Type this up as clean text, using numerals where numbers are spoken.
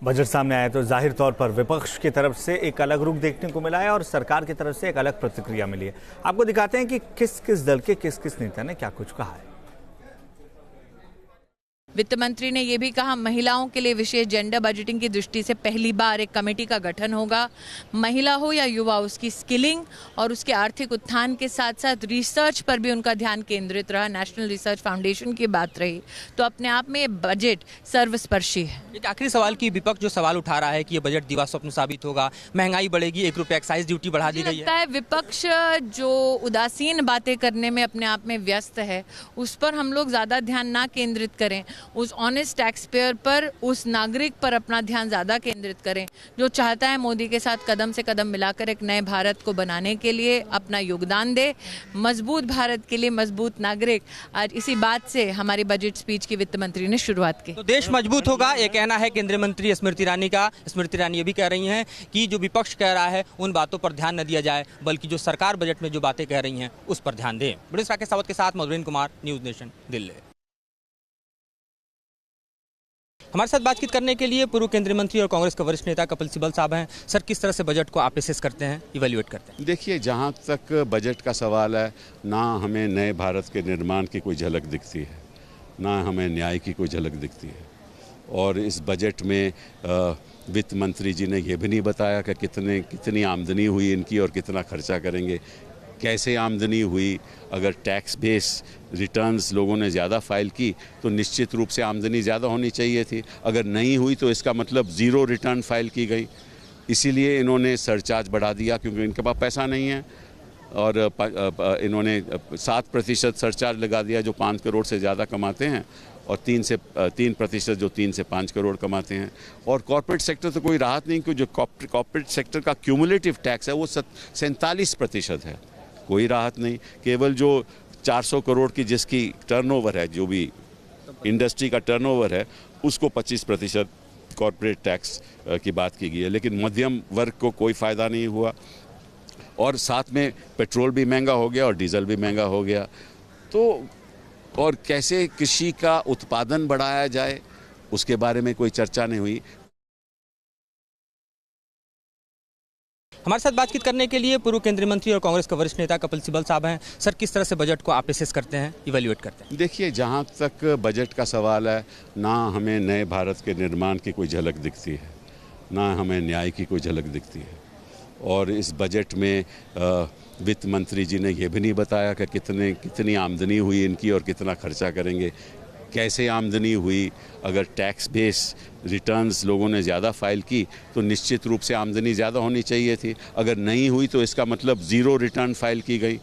Budget सामने आया तो जाहिर तौर पर विपक्ष की तरफ से एक अलग रुख देखने को मिला है और सरकार की तरफ से एक अलग प्रतिक्रिया मिली है। आपको दिखाते हैं कि किस किस दल के किस किस नेता ने क्या कुछ कहा है। वित्त मंत्री ने यह भी कहा, महिलाओं के लिए विशेष जेंडर बजटिंग की दृष्टि से पहली बार एक कमेटी का गठन होगा। महिला हो या युवा, उसकी स्किलिंग और उसके आर्थिक उत्थान के साथ साथ रिसर्च पर भी उनका ध्यान केंद्रित रहा। नेशनल रिसर्च फाउंडेशन की बात रही तो अपने आप में ये बजट सर्वस्पर्शी है। एक आखिरी सवाल की विपक्ष जो सवाल उठा रहा है कि ये बजट दिवा स्वप्न साबित होगा, महंगाई बढ़ेगी, 1 रुपये एक्साइज ड्यूटी बढ़ा दी गई है। लगता है विपक्ष जो उदासीन बातें करने में अपने आप में व्यस्त है, उस पर हम लोग ज़्यादा ध्यान ना केंद्रित करें, उस ऑनेस्ट टैक्स पेयर पर, उस नागरिक पर अपना ध्यान ज़्यादा केंद्रित करें जो चाहता है मोदी के साथ कदम से कदम मिलाकर एक नए भारत को बनाने के लिए अपना योगदान दे। मजबूत भारत के लिए मजबूत नागरिक, आज इसी बात से हमारी बजट स्पीच की वित्त मंत्री ने शुरुआत की। तो देश मजबूत होगा, ये कहना है केंद्रीय मंत्री स्मृति ईरानी का। स्मृति ईरानी ये भी कह रही हैं कि जो विपक्ष कह रहा है उन बातों पर ध्यान न दिया जाए, बल्कि जो सरकार बजट में जो बातें कह रही हैं उस पर ध्यान दें। बड़े राकेश सावत के साथ मधुरेंद्र कुमार, न्यूज़ नेशन, दिल्ली। हमारे साथ बातचीत करने के लिए पूर्व केंद्रीय मंत्री और कांग्रेस के वरिष्ठ नेता कपिल सिब्बल साहब हैं। सर, किस तरह से बजट को आप असेस करते हैं, इवैल्यूएट करते हैं? देखिए, जहाँ तक बजट का सवाल है, ना हमें नए भारत के निर्माण की कोई झलक दिखती है, ना हमें न्याय की कोई झलक दिखती है। और इस बजट में वित्त मंत्री जी ने यह भी नहीं बताया कि कितनी आमदनी हुई इनकी और कितना खर्चा करेंगे, कैसे आमदनी हुई। अगर टैक्स बेस रिटर्न्स लोगों ने ज़्यादा फाइल की तो निश्चित रूप से आमदनी ज़्यादा होनी चाहिए थी। अगर नहीं हुई तो इसका मतलब ज़ीरो रिटर्न फाइल की गई। इसीलिए इन्होंने सरचार्ज बढ़ा दिया, क्योंकि इनके पास पैसा नहीं है। और इन्होंने 7% सरचार्ज लगा दिया जो 5 करोड़ से ज़्यादा कमाते हैं, और 3% जो 3 से 5 करोड़ कमाते हैं। और कॉर्पोरेट सेक्टर तो कोई राहत नहीं, क्योंकि जो कॉर्पोरेट सेक्टर का क्यूमुलेटिव टैक्स है वो 47% है। कोई राहत नहीं। केवल जो 400 करोड़ की जिसकी टर्नओवर है, जो भी इंडस्ट्री का टर्नओवर है, उसको 25% कॉर्पोरेट टैक्स की बात की गई है। लेकिन मध्यम वर्ग को कोई फ़ायदा नहीं हुआ। और साथ में पेट्रोल भी महंगा हो गया और डीजल भी महंगा हो गया। तो और कैसे कृषि का उत्पादन बढ़ाया जाए, उसके बारे में कोई चर्चा नहीं हुई। हमारे साथ बातचीत करने के लिए पूर्व केंद्रीय मंत्री और कांग्रेस के वरिष्ठ नेता कपिल सिब्बल साहब हैं। सर, किस तरह से बजट को आप असेस करते हैं, इवैल्यूएट करते हैं? देखिए, जहाँ तक बजट का सवाल है, ना हमें नए भारत के निर्माण की कोई झलक दिखती है, ना हमें न्याय की कोई झलक दिखती है। और इस बजट में वित्त मंत्री जी ने यह भी नहीं बताया कि कितनी आमदनी हुई इनकी और कितना खर्चा करेंगे, कैसे आमदनी हुई। अगर टैक्स बेस रिटर्न्स लोगों ने ज़्यादा फाइल की तो निश्चित रूप से आमदनी ज़्यादा होनी चाहिए थी। अगर नहीं हुई तो इसका मतलब ज़ीरो रिटर्न फाइल की गई।